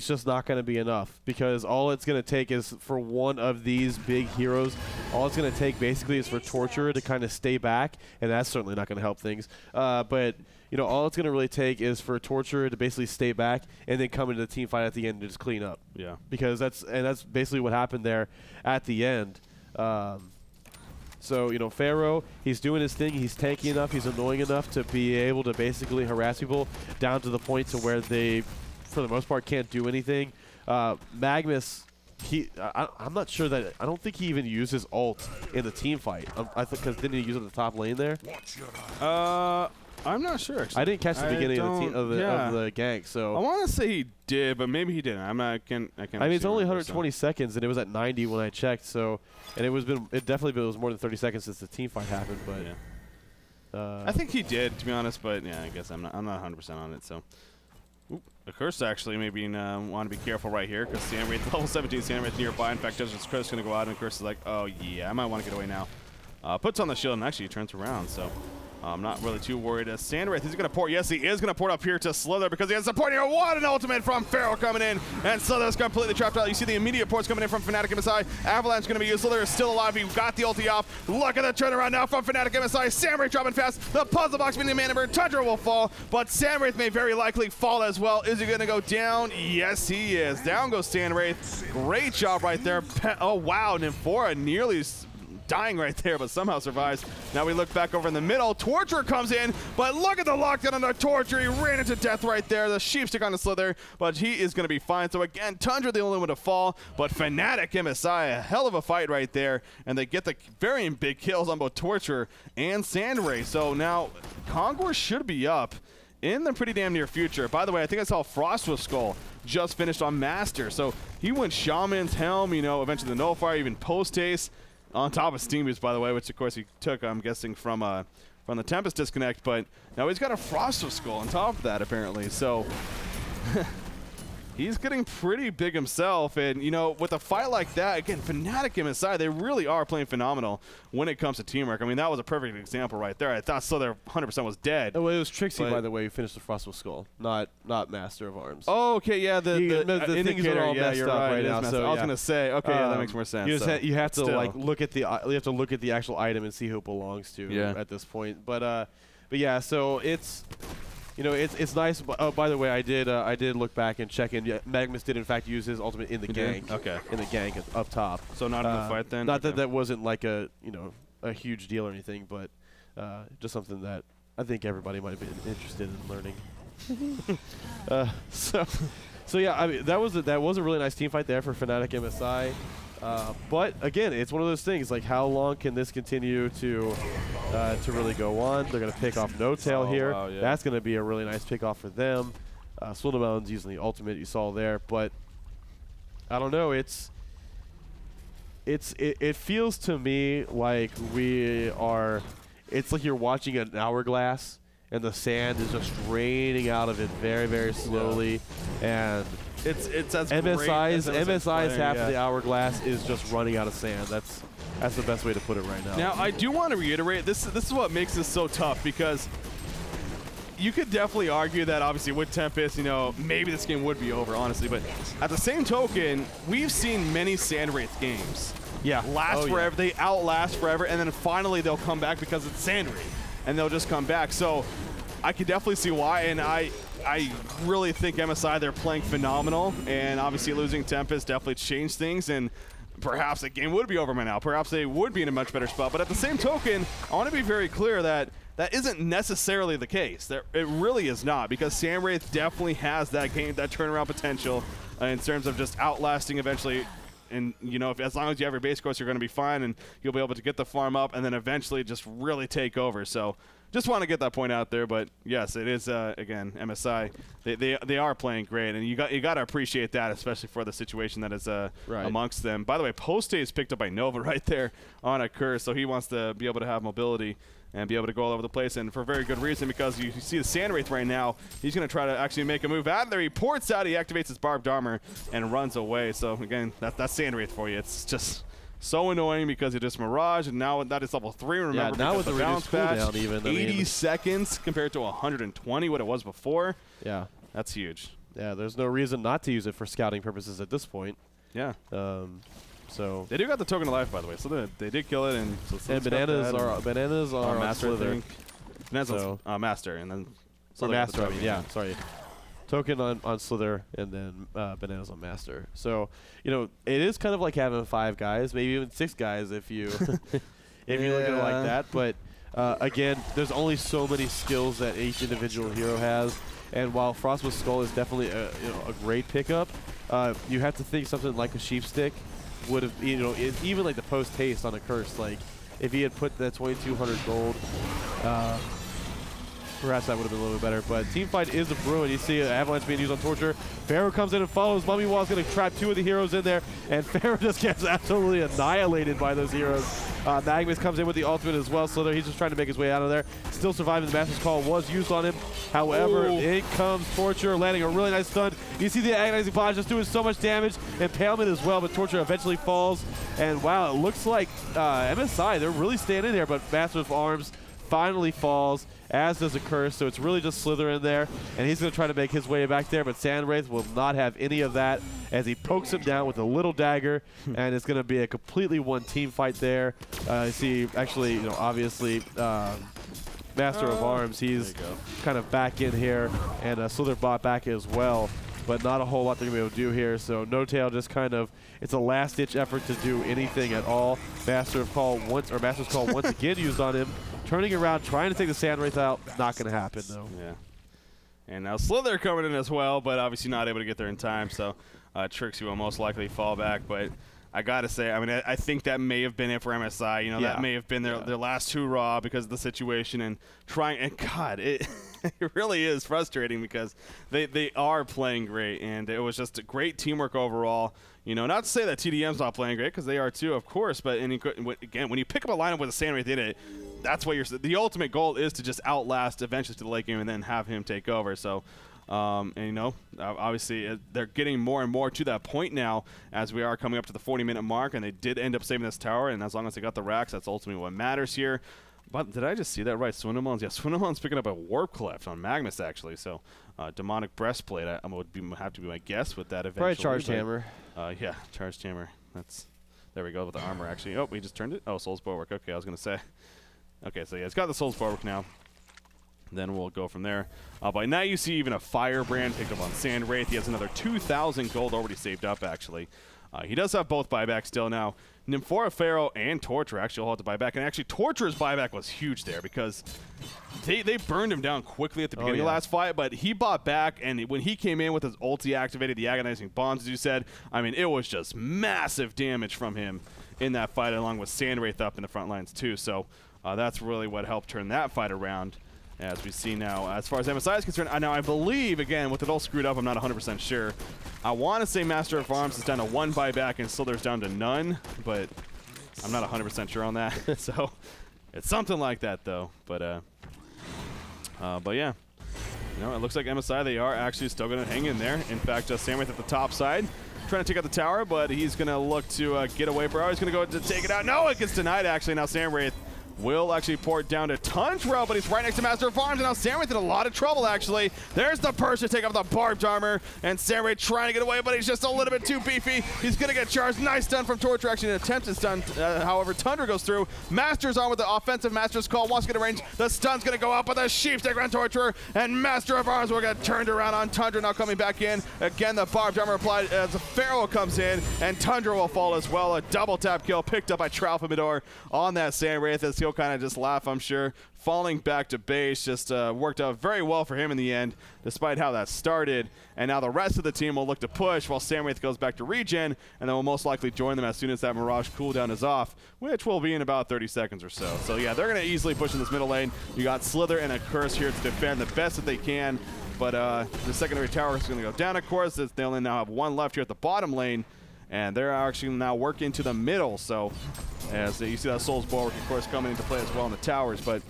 just not going to be enough, because all it's going to take is for one of these big heroes, all it's going to take basically is for Torturer to kind of stay back, and that's certainly not going to help things. But you know, all it's going to really take is for Torturer to basically stay back and then come into the team fight at the end and just clean up. Yeah. Because that's basically what happened there at the end. So, you know, Pharaoh, he's doing his thing. He's tanky enough. He's annoying enough to be able to basically harass people down to the point to where they, for the most part, can't do anything. Magnus, I'm not sure that, I don't think he even used his ult in the team fight. I think because didn't he use it in the top lane there? I'm not sure, actually. I didn't catch the beginning of the gank, so I want to say he did, but maybe he didn't. I mean, it's only 120 seconds, and it was at 90 when I checked. So, and it definitely was more than 30 seconds since the team fight happened. But yeah. I think he did, to be honest. But yeah, I guess I'm not 100% on it. So. Oop. The Curse actually maybe want to be careful right here, because Sandwraith, level 17 Sandwraith nearby. In fact, Judge's Curse going to go out, and Curse is like, oh yeah, I might want to get away now. Puts on the shield, and actually turns around, so I'm not really too worried. Sandwraith, is he going to port? Yes, he is going to port up here to Slither, because he has support here. What an ultimate from Pharaoh coming in, and Slither's completely trapped out. You see the immediate ports coming in from FnaticMSI. Avalanche going to be used. Slither is still alive. He got the ulti off. Look at the turnaround now from FnaticMSI. Sandwraith dropping fast. The puzzle box being the man over. Tundra will fall, but Sandwraith may very likely fall as well. Is he going to go down? Yes, he is. Down goes Sandwraith. Great job right there. Oh, wow. Nymphora nearly dying right there, but somehow survives. Now we look back over in the middle. Torture comes in, but look at the lockdown on the Torture. He ran into death right there. The sheep stick on the Slither, but he is going to be fine. So again, Tundra the only one to fall, but FnaticMSI, a hell of a fight right there, and they get the very big kills on both Torture and Sandwraith. So now Conqueror should be up, in the pretty damn near future. By the way, I think I saw Frost with Skull just finished on Master. So he went Shaman's Helm, you know, eventually the Nullfire, even Post-Haste on top of Steam Boost, by the way, which of course he took, I'm guessing, from the Tempest disconnect. But now he's got a Frost with Skull on top of that, apparently. So he's getting pretty big himself, and, you know, with a fight like that, again, FnaticMSI, they really are playing phenomenal when it comes to teamwork. I mean, that was a perfect example right there. I thought Slither 100% was dead. Oh, well, it was Trixie, by the way, who finished the Frost with Skull, not Master of Arms. Oh, okay, yeah, the indicator all messed up right now. So I was gonna say, okay, yeah, that makes more sense. You have to like look at the actual item and see who it belongs to at this point. But yeah, so it's. You know, it's nice. Oh, by the way, I did look back and check in. Yeah, Magnus did in fact use his ultimate in the gank. Okay. In the gank up top. So not in the fight then. Not that wasn't like a huge deal or anything, but just something that I think everybody might have been interested in learning. So yeah, I mean that was a really nice team fight there for FnaticMSI. But again, it's one of those things. Like, how long can this continue to really go on? They're going to pick off No Tail here. Wow, yeah. That's going to be a really nice pick off for them. Swindlemountain's using the ultimate you saw there, but I don't know. It feels to me like it's like you're watching an hourglass and the sand is just raining out of it very, very slowly, and it's as MSI's half of the hourglass is just running out of sand. That's the best way to put it right now. Now, I do want to reiterate, this is what makes this so tough, because you could definitely argue that obviously with Tempest, you know, maybe this game would be over, honestly, but at the same token, we've seen many Sandwraith games last forever. They outlast forever, and then finally they'll come back because it's Sandwraith, and they'll just come back. So I could definitely see why, and I really think MSI, they're playing phenomenal, and obviously losing Tempest definitely changed things, and perhaps the game would be over by now. Perhaps they would be in a much better spot. But at the same token, I want to be very clear that that isn't necessarily the case. It really is not, because Sandwraith definitely has that turnaround potential in terms of just outlasting eventually. And, you know, as long as you have your base course, you're going to be fine, and you'll be able to get the farm up and then eventually just really take over. So just want to get that point out there. But yes, it is again, MSI. They are playing great, and you got to appreciate that, especially for the situation that is amongst them. By the way, Post-Haste is picked up by Nova right there on a curse, so he wants to be able to have mobility and be able to go all over the place, and for a very good reason, because you see the Sandwraith right now. He's going to try to actually make a move out of there. He ports out, he activates his barbed armor, and runs away. So again, that's Sandwraith for you. It's just so annoying because it just Mirage, and now that is level 3, remember, now with the bounce cooldown even. 80 seconds compared to 120, what it was before. Yeah. That's huge. Yeah, there's no reason not to use it for scouting purposes at this point. Yeah. So they do got the token of life, by the way, so they did kill it, and bananas are Master, on Slither. Bananas Master, and then Master. I mean, yeah, sorry. Token on Slither, and then bananas on Master. So you know, it is kind of like having 5 guys, maybe even 6 guys if you look at it like that. But again, there's only so many skills that each individual hero has. And while Frost with Skull is definitely a great pickup, you have to think something like a Sheep Stick would have, even like the Post-Haste on a curse. Like if he had put that 2,200 gold, perhaps that would have been a little bit better. But team fight is a brewing. You see Avalanche being used on Torture. Pharaoh comes in and follows. Mummy Wall's going to trap 2 of the heroes in there, and Pharaoh just gets absolutely annihilated by those heroes. Magnus comes in with the ultimate as well. Slither, he's just trying to make his way out of there. Still surviving. The Master's Call was used on him. However, in comes Torture, landing a really nice stun. You see the Agonizing Barrage just doing so much damage. Impalement as well, but Torture eventually falls. And wow, it looks like MSI, they're really staying in there, but Master of Arms finally falls, as does a curse, so it's really just Slither in there, and he's going to try to make his way back there, but Sandwraith will not have any of that as he pokes him down with a little dagger, and it's going to be a completely one team fight there. You see, actually, obviously, Master of Arms, he's kind of back in here, and Slither bought back as well, but not a whole lot they're going to be able to do here, so No Tail just kind of, it's a last-ditch effort to do anything at all. Master's Call once again used on him, turning around, trying to take the Sandwraith out. Not going to happen, though. Yeah. And now Slither coming in as well, but obviously not able to get there in time, so Trixie will most likely fall back. But I gotta say, I mean, I think that may have been it for MSI. You know, that may have been their last hurrah because of the situation and trying. And God, it it really is frustrating because they are playing great, and it was just a great teamwork overall. You know, not to say that TDM's not playing great because they are too, of course. But again, when you pick up a lineup with a Sandwraith in it, that's what the ultimate goal is, to just outlast eventually to the late game and then have him take over. So. And you know, obviously they're getting more and more to that point now as we are coming up to the 40-minute mark, and they did end up saving this tower, and as long as they got the racks, that's ultimately what matters here. But did I just see that right? Swindelmon's, yeah, Swindelmon's picking up a Warp Cleft on Magnus, actually, so Demonic Breastplate I would have to be my guess with that eventually. Probably Charged Hammer. Yeah, Charged Hammer. There we go with the armor, actually. Oh, we just turned it? Oh, Soul's Bulwark. Okay, I was going to say. Okay, so yeah, it's got the Soul's Bulwark now. Then we'll go from there. But now you see even a Firebrand picked up on Sandwraith. He has another 2,000 gold already saved up, actually. He does have both buybacks still now. Nymphora Pharaoh and Torture actually all have to buy back. And actually, Torture's buyback was huge there because they burned him down quickly at the beginning of the last fight. But he bought back, and when he came in with his ulti activated, the Agonizing Bombs, as you said, I mean, it was just massive damage from him in that fight, along with Sandwraith up in the front lines too. So that's really what helped turn that fight around. As we see now, as far as MSI is concerned, now I believe, again, with it all screwed up, I'm not 100% sure. I want to say Master of Arms is down to 1 buyback and Slither's down to none, but I'm not 100% sure on that. So it's something like that, though. But yeah, you know, it looks like MSI, they are actually still going to hang in there. In fact, Sandwraith at the top side, trying to take out the tower, but he's going to look to get away. Bro, he's going to go to take it out. No, it gets denied, actually. Now Sandwraith will actually pour it down to Tundra, but he's right next to Master of Arms, and now Sandwraith in a lot of trouble, actually. There's the Purge to take off the barbed armor, and Sandwraith trying to get away, but he's just a little bit too beefy. He's going to get charged. Nice stun from Torture, actually an attempted stun. However, Tundra goes through. Master's on with the offensive Master's Call, wants to get a range. The stun's going to go out, but the Sheep take around Torture, and Master of Arms will get turned around on Tundra, now coming back in. Again, the barbed armor applied as Pharaoh comes in, and Tundra will fall as well. A double tap kill picked up by Tralfamador on that Sandwraith, as he'll kind of just laugh, I'm sure. Falling back to base just worked out very well for him in the end, despite how that started. And now the rest of the team will look to push while Sandwraith goes back to regen, and then will most likely join them as soon as that Mirage cooldown is off, which will be in about 30 seconds or so. So yeah, they're going to easily push in this middle lane. You got Slither and a Curse here to defend the best that they can, but the secondary tower is going to go down, of course. They only now have one left here at the bottom lane, and they're actually now working to the middle. So as you see that Soul's Bulwark, of course, coming into play as well in the towers, but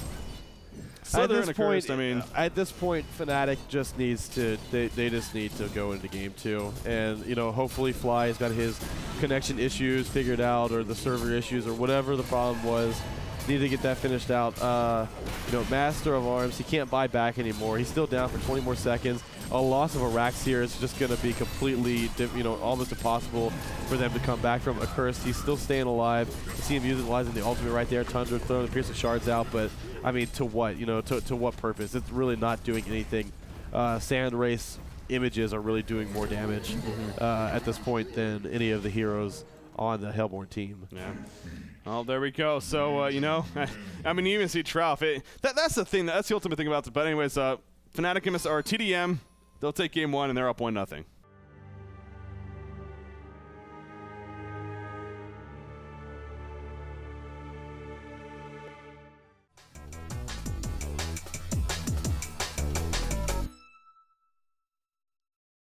at this point, at this point, Fnatic just needs to, they just need to go into game 2. And, you know, hopefully Fly has got his connection issues figured out, or the server issues, or whatever the problem was. Need to get that finished out. You know, Master of Arms, he can't buy back anymore. He's still down for 20 more seconds. A loss of a Rax here is just going to be completely, you know, almost impossible for them to come back from. Accursed, he's still staying alive. You see him utilizing the ultimate right there. Tundra throwing the piercing shards out, but I mean, to what? You know, to what purpose? It's really not doing anything. Sandwraith's images are really doing more damage at this point than any of the heroes on the Hellborn team. Yeah. Well, there we go. So, you know, I mean, you even see Trough. That's the thing. That's the ultimate thing about it. But anyways, FnaticMSI or TDM, they'll take game 1 and they're up 1-0.